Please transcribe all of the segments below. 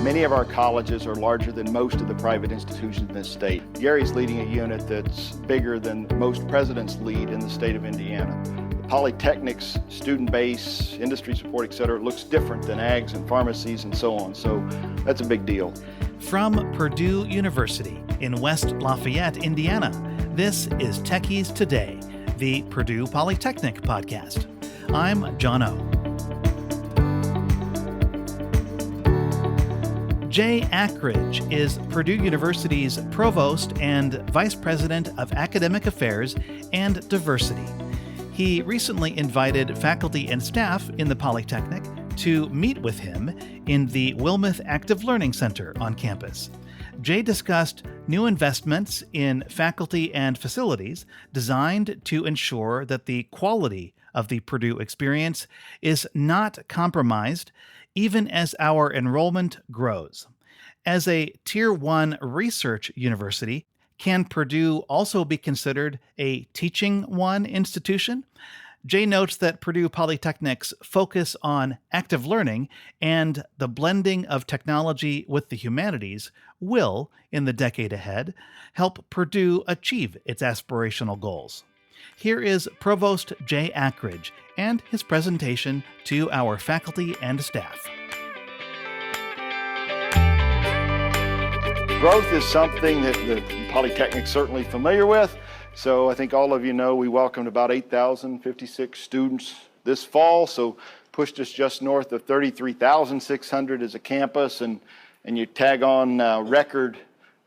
Many of our colleges are larger than most of the private institutions in this state. Gary's leading a unit that's bigger than most presidents lead in the state of Indiana. The Polytechnic's student base, industry support, et cetera, looks different than ags and pharmacies and so on. So that's a big deal. From Purdue University in West Lafayette, Indiana, this is Techies Today, the Purdue Polytechnic podcast. I'm John O. Jay Akridge is Purdue University's Provost and Vice President of Academic Affairs and Diversity. He recently invited faculty and staff in the Polytechnic to meet with him in the Wilmoth Active Learning Center on campus. Jay discussed new investments in faculty and facilities designed to ensure that the quality of the Purdue experience is not compromised even as our enrollment grows. As a Tier 1 research university, can Purdue also be considered a Teaching 1 institution? Jay notes that Purdue Polytechnic's focus on active learning and the blending of technology with the humanities will, in the decade ahead, help Purdue achieve its aspirational goals. Here is Provost Jay Akridge and his presentation to our faculty and staff. Growth is something that the Polytechnic is certainly familiar with. So I think all of you know we welcomed about 8,056 students this fall, so pushed us just north of 33,600 as a campus, and you tag on record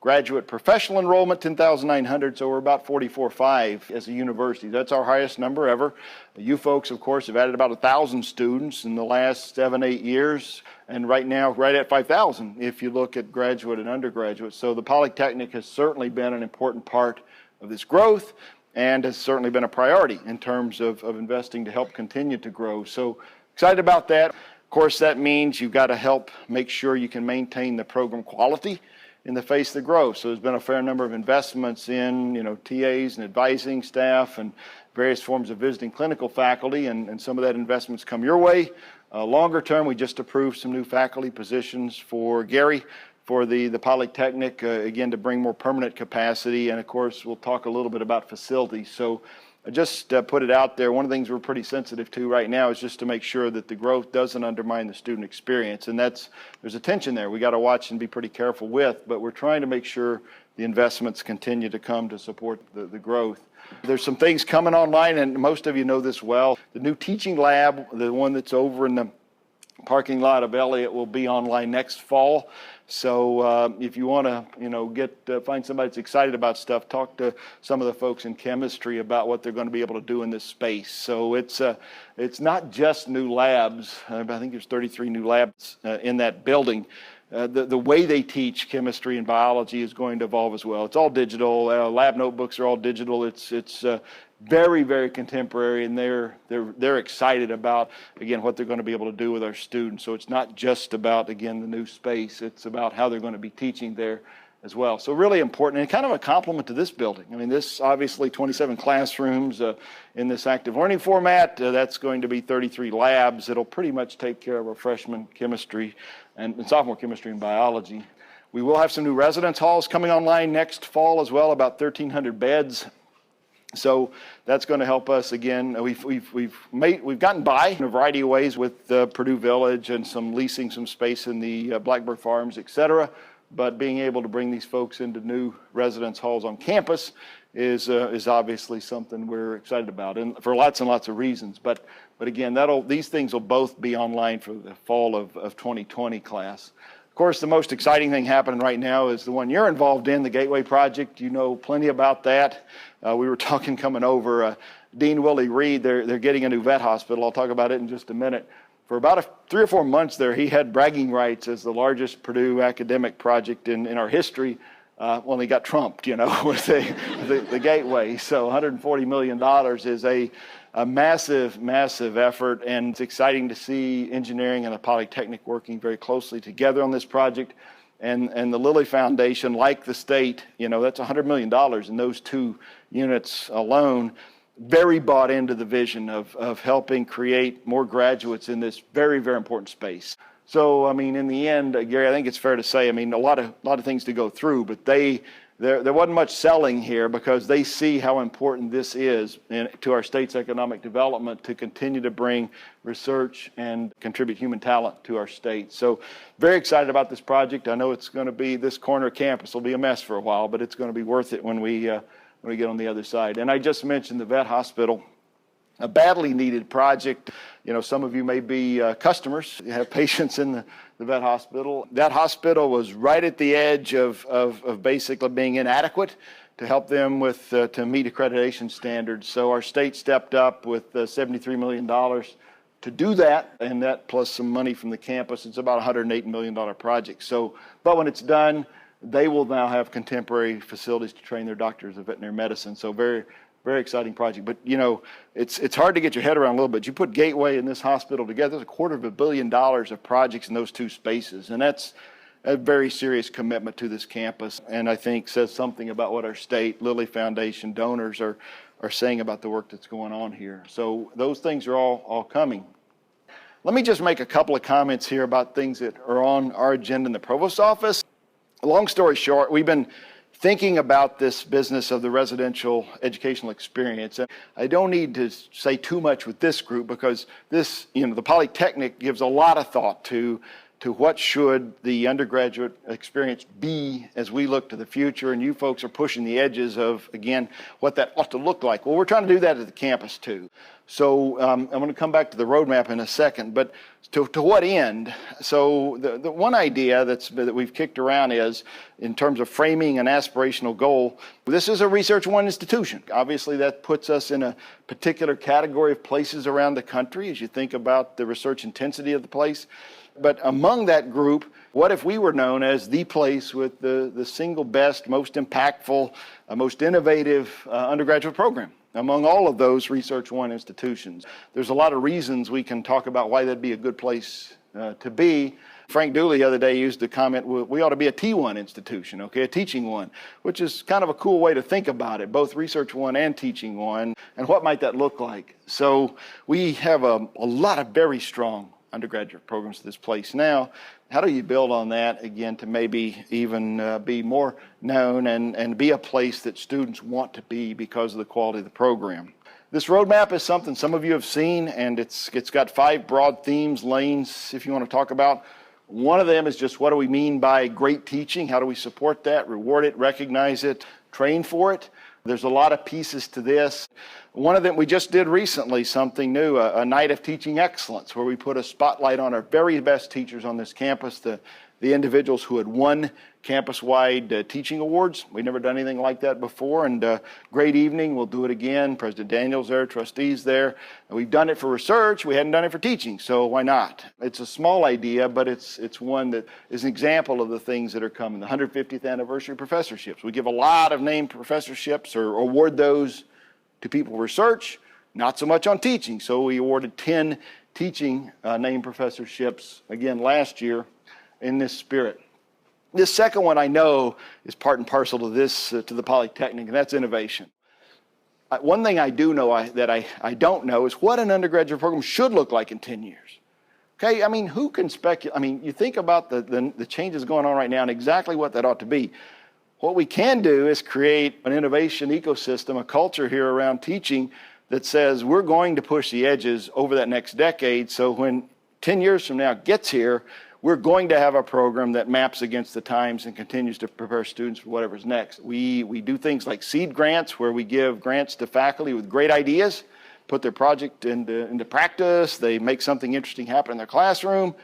graduate professional enrollment, 10,900, so we're about 44.5 as a university. That's our highest number ever. You folks, of course, have added about 1,000 students in the last 7-8 years, and right now, right at 5,000 if you look at graduate and undergraduate. So the Polytechnic has certainly been an important part of this growth and has certainly been a priority in terms of investing to help continue to grow. So excited about that. Of course, that means you've got to help make sure you can maintain the program quality in the face of the growth. So there's been a fair number of investments in, TAs and advising staff and various forms of visiting clinical faculty, and some of that investment's come your way. Longer term, we just approved some new faculty positions for Gary for the Polytechnic, again, to bring more permanent capacity. And of course, we'll talk a little bit about facilities. So I just put it out there. One of the things we're pretty sensitive to right now is just to make sure that the growth doesn't undermine the student experience. And there's a tension there we got to watch and be pretty careful with, but we're trying to make sure the investments continue to come to support the growth. There's some things coming online, and most of you know this well. The new teaching lab, the one that's over in the parking lot of Elliott, will be online next fall. So if you want to, find somebody that's excited about stuff, talk to some of the folks in chemistry about what they're going to be able to do in this space. So it's not just new labs. I think there's 33 new labs in that building. The way they teach chemistry and biology is going to evolve as well. It's all digital. Lab notebooks are all digital. It's very, very contemporary, and they're excited about, again, what they're going to be able to do with our students. So it's not just about, again, the new space. It's about how they're going to be teaching there as well. So really important, and kind of a compliment to this building. I mean, this obviously 27 classrooms in this active learning format. That's going to be 33 labs. It'll pretty much take care of our freshman chemistry and sophomore chemistry and biology. We will have some new residence halls coming online next fall as well, about 1,300 beds. So that's going to help us. Again, we've gotten by in a variety of ways with Purdue Village and some leasing some space in the Blackbird Farms, et cetera. But being able to bring these folks into new residence halls on campus is obviously something we're excited about, and for lots and lots of reasons. But again, these things will both be online for the fall of 2020 class. Of course, the most exciting thing happening right now is the one you're involved in, the Gateway Project. You know plenty about that. We were talking coming over. Dean Willie Reed, they're getting a new vet hospital. I'll talk about it in just a minute. For about 3 or 4 months there, he had bragging rights as the largest Purdue academic project in our history. Well, he got trumped, with the Gateway. So $140 million is a massive, massive effort, and it's exciting to see engineering and the Polytechnic working very closely together on this project. And the Lilly Foundation, like the state, that's $100 million in those 2 units alone. Very bought into the vision of helping create more graduates in this very, very important space. So, I mean, in the end, Gary, I think it's fair to say, I mean, a lot of things to go through, but there wasn't much selling here because they see how important this is to our state's economic development to continue to bring research and contribute human talent to our state. So very excited about this project. I know it's going to be, this corner of campus will be a mess for a while, but it's going to be worth it when we get on the other side. And I just mentioned the vet hospital. A badly needed project. You know, some of you may be customers. You have patients in the vet hospital. That hospital was right at the edge of basically being inadequate to help them with to meet accreditation standards. So our state stepped up with $73 million to do that, and that plus some money from the campus. It's about a $108 million project. So, but when it's done, they will now have contemporary facilities to train their doctors of veterinary medicine. So very exciting project. But, you know, it's hard to get your head around a little bit. You put Gateway and this hospital together, there's $250 million of projects in those two spaces. And that's a very serious commitment to this campus. And I think says something about what our state, Lilly Foundation donors are saying about the work that's going on here. So those things are all coming. Let me just make a couple of comments here about things that are on our agenda in the Provost's office. Long story short, we've been thinking about this business of the residential educational experience. I don't need to say too much with this group because this, you know, the Polytechnic gives a lot of thought to what should the undergraduate experience be as we look to the future, and you folks are pushing the edges of, again, what that ought to look like. Well, we're trying to do that at the campus too. So I'm going to come back to the roadmap in a second, but to what end? So the one idea that we've kicked around is, in terms of framing an aspirational goal, this is a Research One institution. Obviously, that puts us in a particular category of places around the country as you think about the research intensity of the place. But among that group, what if we were known as the place with the single best, most impactful, most innovative undergraduate program among all of those Research One institutions? There's a lot of reasons we can talk about why that'd be a good place to be. Frank Dooley the other day used the comment, we ought to be a T1 institution, okay, a teaching one, which is kind of a cool way to think about it, both Research One and Teaching One, and what might that look like? So we have a lot of very strong undergraduate programs to this place now. How do you build on that, again, to maybe even be more known and be a place that students want to be because of the quality of the program? This roadmap is something some of you have seen, and it's got 5 broad themes, lanes, if you want to talk about. One of them is just what do we mean by great teaching? How do we support that, reward it, recognize it, train for it? There's a lot of pieces to this. One of them, we just did recently something new, a night of teaching excellence, where we put a spotlight on our very best teachers on this campus, the individuals who had won campus-wide teaching awards. We've never done anything like that before, and great evening. We'll do it again. President Daniel's there, trustees there. And we've done it for research. We hadn't done it for teaching, so why not? It's a small idea, but it's one that is an example of the things that are coming. The 150th anniversary professorships. We give a lot of named professorships or award those to people research, not so much on teaching. So we awarded 10 teaching named professorships again last year in this spirit. This second one I know is part and parcel to this, to the Polytechnic, and that's innovation. One thing I do know that I don't know is what an undergraduate program should look like in 10 years. Okay, I mean, who can speculate? I mean, you think about the changes going on right now and exactly what that ought to be. What we can do is create an innovation ecosystem, a culture here around teaching that says we're going to push the edges over that next decade, so when 10 years from now gets here, we're going to have a program that maps against the times and continues to prepare students for whatever's next. We do things like seed grants, where we give grants to faculty with great ideas, put their project into practice, they make something interesting happen in their classroom,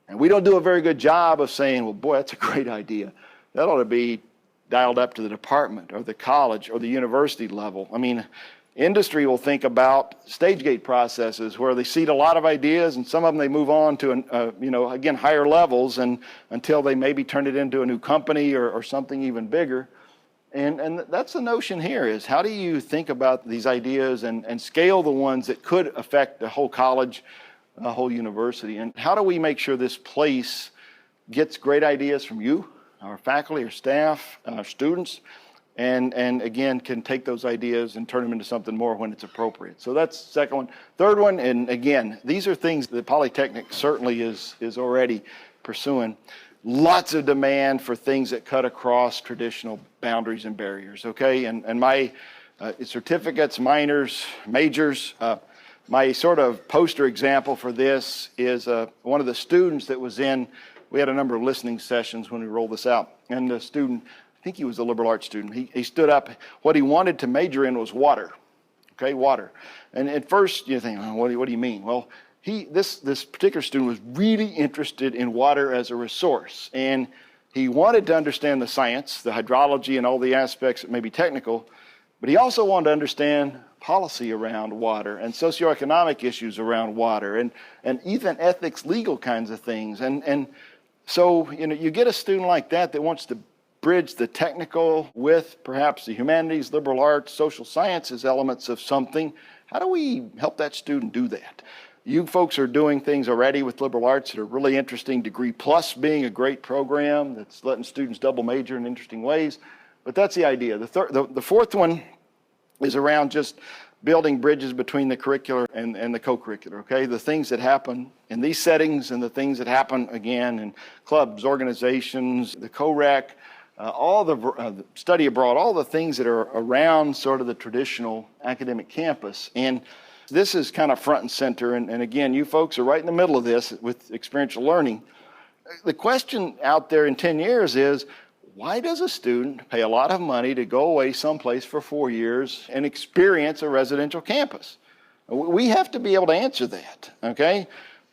and we don't do a very good job of saying, well, boy, that's a great idea. That ought to be dialed up to the department or the college or the university level. I mean, industry will think about stage gate processes where they seed a lot of ideas, and some of them they move on to, again, higher levels and until they maybe turn it into a new company or something even bigger. And that's the notion here is how do you think about these ideas and scale the ones that could affect the whole college, the whole university? And how do we make sure this place gets great ideas from you, our faculty, our staff, our students, and again, can take those ideas and turn them into something more when it's appropriate. So that's the second one. Third one, and again, these are things that Polytechnic certainly is already pursuing. Lots of demand for things that cut across traditional boundaries and barriers, okay? And my certificates, minors, majors, my sort of poster example for this is one of the students that was in, we had a number of listening sessions when we rolled this out, and the student, I think he was a liberal arts student, he stood up, what he wanted to major in was water, okay, water. And at first you think, oh, what do you mean? Well, this particular student was really interested in water as a resource, and he wanted to understand the science, the hydrology, and all the aspects that may be technical, but he also wanted to understand policy around water and socioeconomic issues around water and even ethics, legal kinds of things. And so, you get a student like that wants to bridge the technical with perhaps the humanities, liberal arts, social sciences elements of something. How do we help that student do that? You folks are doing things already with liberal arts that are really interesting, Degree Plus being a great program that's letting students double major in interesting ways. But that's the idea. The fourth one is around just building bridges between the curricular and the co-curricular, okay? The things that happen in these settings and the things that happen, again, in clubs, organizations, the co-rec, all the study abroad, all the things that are around sort of the traditional academic campus. And this is kind of front and center. And again, you folks are right in the middle of this with experiential learning. The question out there in 10 years is, why does a student pay a lot of money to go away someplace for 4 years and experience a residential campus? We have to be able to answer that, okay?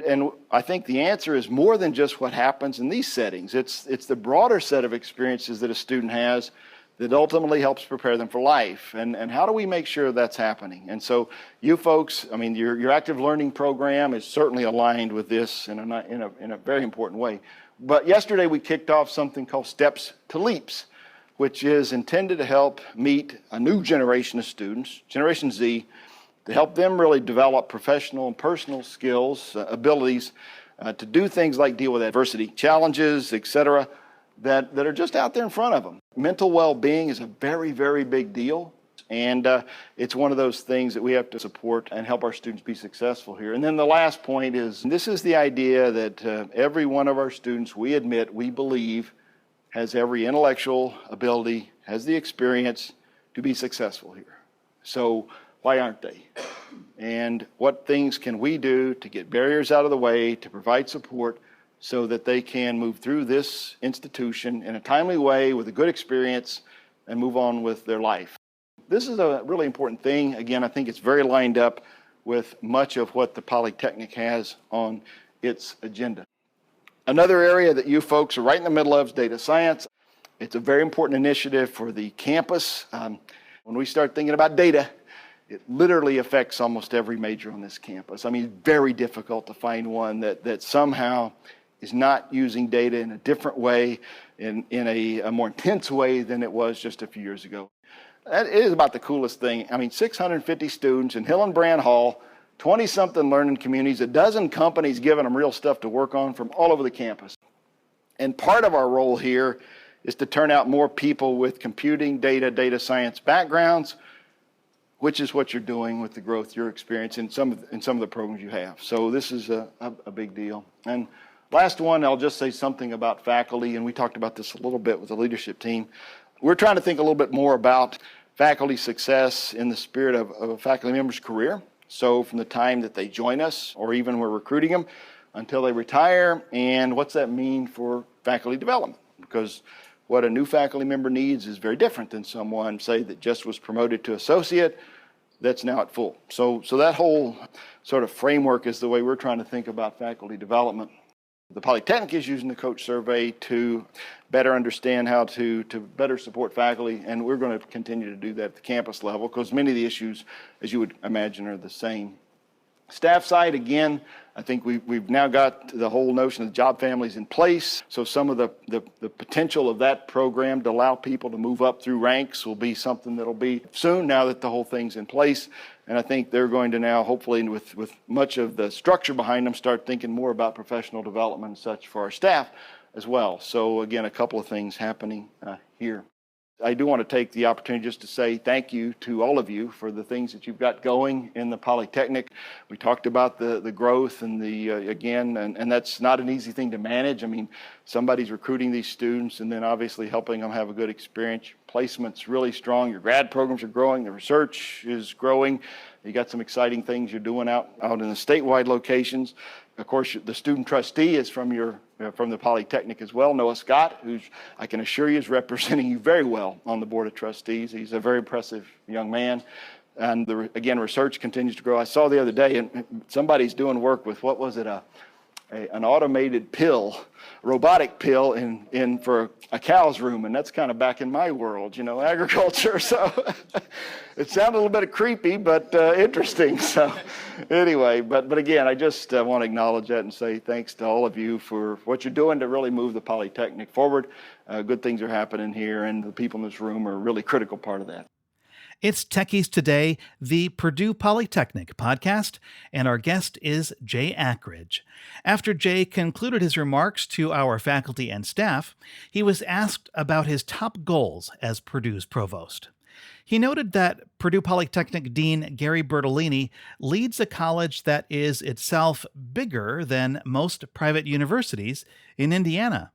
And I think the answer is more than just what happens in these settings. It's the broader set of experiences that a student has that ultimately helps prepare them for life. And how do we make sure that's happening? And so you folks, I mean, your active learning program is certainly aligned with this in a very important way. But yesterday we kicked off something called Steps to Leaps, which is intended to help meet a new generation of students, Generation Z, to help them really develop professional and personal skills, abilities to do things like deal with adversity, challenges, etc., that are just out there in front of them. Mental well-being is a very, very big deal. And it's one of those things that we have to support and help our students be successful here. And then the last point is, this is the idea that every one of our students, we admit, we believe, has every intellectual ability, has the experience to be successful here. So why aren't they? And what things can we do to get barriers out of the way, to provide support so that they can move through this institution in a timely way with a good experience and move on with their life? This is a really important thing. Again, I think it's very lined up with much of what the Polytechnic has on its agenda. Another area that you folks are right in the middle of is data science. It's a very important initiative for the campus. When we start thinking about data, it literally affects almost every major on this campus. I mean, it's very difficult to find one that somehow is not using data in a different way, in a more intense way than it was just a few years ago. That is about the coolest thing. I mean, 650 students in Hillenbrand Hall, 20-something learning communities, a dozen companies giving them real stuff to work on from all over the campus. And part of our role here is to turn out more people with computing, data science backgrounds, which is what you're doing with the growth you're experiencing in some of the programs you have. So this is a big deal. And last one, I'll just say something about faculty, and we talked about this a little bit with the leadership team. We're trying to think a little bit more about faculty success in the spirit of a faculty member's career. So from the time that they join us, or even we're recruiting them, until they retire, and what's that mean for faculty development? Because what a new faculty member needs is very different than someone, say, that just was promoted to associate, that's now at full. So that whole sort of framework is the way we're trying to think about faculty development. The Polytechnic is using the coach survey to better understand how to better support faculty, and we're going to continue to do that at the campus level because many of the issues, as you would imagine, are the same. Staff side, again, I think we've now got the whole notion of job families in place, so some of the potential of that program to allow people to move up through ranks will be something that'll be soon now that the whole thing's in place. And I think they're going to now, hopefully, with much of the structure behind them, start thinking more about professional development and such for our staff as well. So again, a couple of things happening here. I do want to take the opportunity just to say thank you to all of you for the things that you've got going in the Polytechnic. We talked about the growth and and that's not an easy thing to manage. I mean, somebody's recruiting these students and then obviously helping them have a good experience. Your placement's really strong. Your grad programs are growing. The research is growing. You got some exciting things you're doing out in the statewide locations. Of course, the student trustee is from the Polytechnic as well, Noah Scott, who's, I can assure you, is representing you very well on the Board of Trustees. He's a very impressive young man. And again, research continues to grow. I saw the other day, and somebody's doing work with, what was it, an automated pill, robotic pill for a cow's room, and that's kind of back in my world, agriculture. So it sounded a little bit creepy, but interesting. So anyway, but again, I just want to acknowledge that and say thanks to all of you for what you're doing to really move the Polytechnic forward. Good things are happening here, and the people in this room are a really critical part of that. It's Techies Today, the Purdue Polytechnic podcast, and our guest is Jay Akridge. After Jay concluded his remarks to our faculty and staff, he was asked about his top goals as Purdue's provost. He noted that Purdue Polytechnic Dean Gary Bertolini leads a college that is itself bigger than most private universities in Indiana.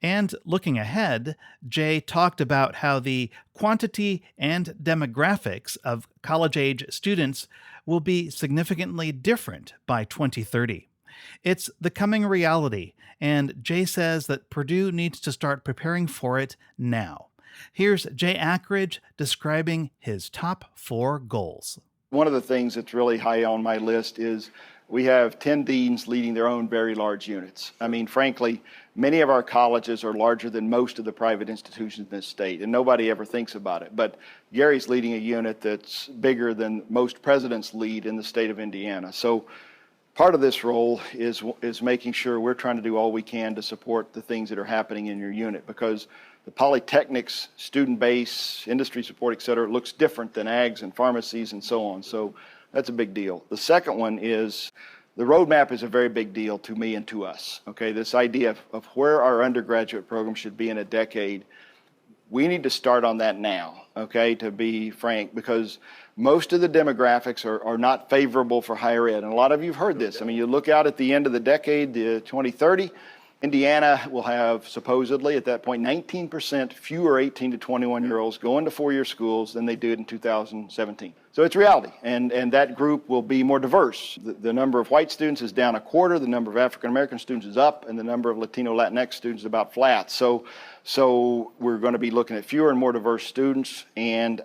And looking ahead, Jay talked about how the quantity and demographics of college-age students will be significantly different by 2030. It's the coming reality, and Jay says that Purdue needs to start preparing for it now. Here's Jay Akridge describing his top 4 goals. One of the things that's really high on my list is we have 10 deans leading their own very large units. I mean, frankly, many of our colleges are larger than most of the private institutions in this state, and nobody ever thinks about it. But Gary's leading a unit that's bigger than most presidents lead in the state of Indiana. So part of this role is making sure we're trying to do all we can to support the things that are happening in your unit, because the Polytechnic's student base, industry support, et cetera, looks different than ags and pharmacies and so on. So that's a big deal. The second one is the roadmap is a very big deal to me and to us. Okay, this idea of where our undergraduate program should be in a decade, we need to start on that now, okay, to be frank, because most of the demographics are not favorable for higher ed. And a lot of you have heard this. I mean, you look out at the end of the decade, 2030, Indiana will have supposedly at that point 19% fewer 18 to 21-year-olds going to four-year schools than they did in 2017. So it's reality, and that group will be more diverse. The number of white students is down a quarter, the number of African-American students is up, and the number of Latino Latinx students is about flat. So we're going to be looking at fewer and more diverse students, and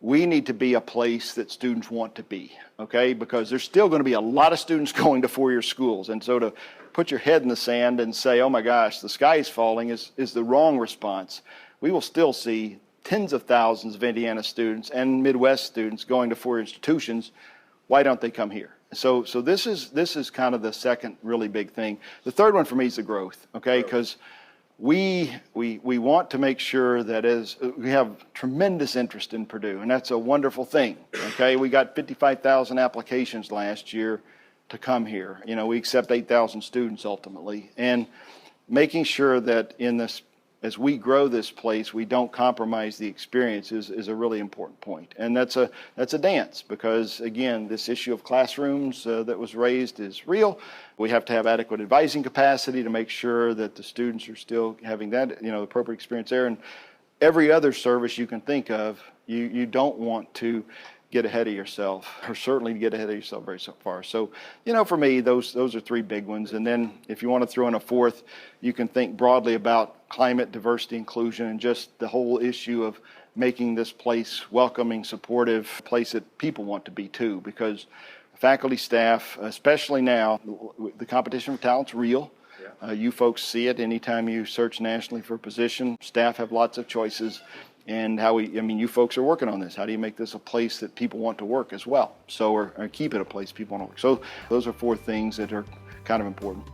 we need to be a place that students want to be, okay? Because there's still going to be a lot of students going to four-year schools, and so to put your head in the sand and say, oh my gosh, the sky is falling is the wrong response. We will still see tens of thousands of Indiana students and Midwest students going to four institutions. Why don't they come here? So this is kind of the second really big thing. The third one for me is the growth, okay? Because we want to make sure that as we have tremendous interest in Purdue, and that's a wonderful thing, okay? We got 55,000 applications last year to come here. You know, we accept 8,000 students ultimately, and making sure that in this, as we grow this place, we don't compromise the experience is a really important point. And that's a dance, because again, this issue of classrooms that was raised is real. We have to have adequate advising capacity to make sure that the students are still having that, the appropriate experience there. And every other service you can think of, you don't want to get ahead of yourself, or certainly get ahead of yourself very so far. So, for me, those are three big ones. And then if you want to throw in a fourth, you can think broadly about climate, diversity, inclusion, and just the whole issue of making this place welcoming, supportive, place that people want to be too, because faculty, staff, especially now, the competition for talent's real. Yeah. You folks see it anytime you search nationally for a position. Staff have lots of choices. And you folks are working on this. How do you make this a place that people want to work as well? So, or keep it a place people want to work. So those are four things that are kind of important.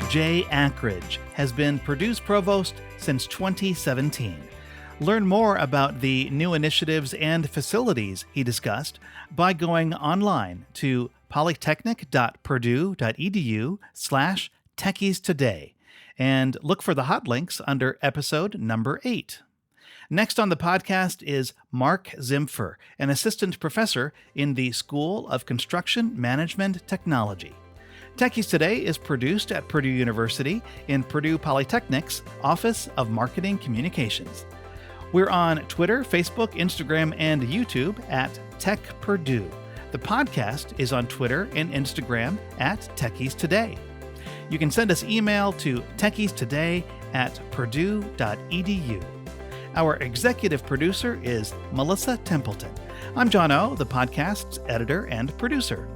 Jay Akridge has been Purdue's provost since 2017. Learn more about the new initiatives and facilities he discussed by going online to polytechnic.purdue.edu/techies today. and look for the hot links under episode number 8. Next on the podcast is Mark Zimpfer, an assistant professor in the School of Construction Management Technology. Techies Today is produced at Purdue University in Purdue Polytechnic's Office of Marketing Communications. We're on Twitter, Facebook, Instagram, and YouTube at Tech Purdue. The podcast is on Twitter and Instagram at Techies Today. You can send us email to techiestoday@purdue.edu. Our executive producer is Melissa Templeton. I'm John O., the podcast's editor and producer.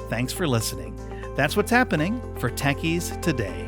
Thanks for listening. That's what's happening for Techies Today.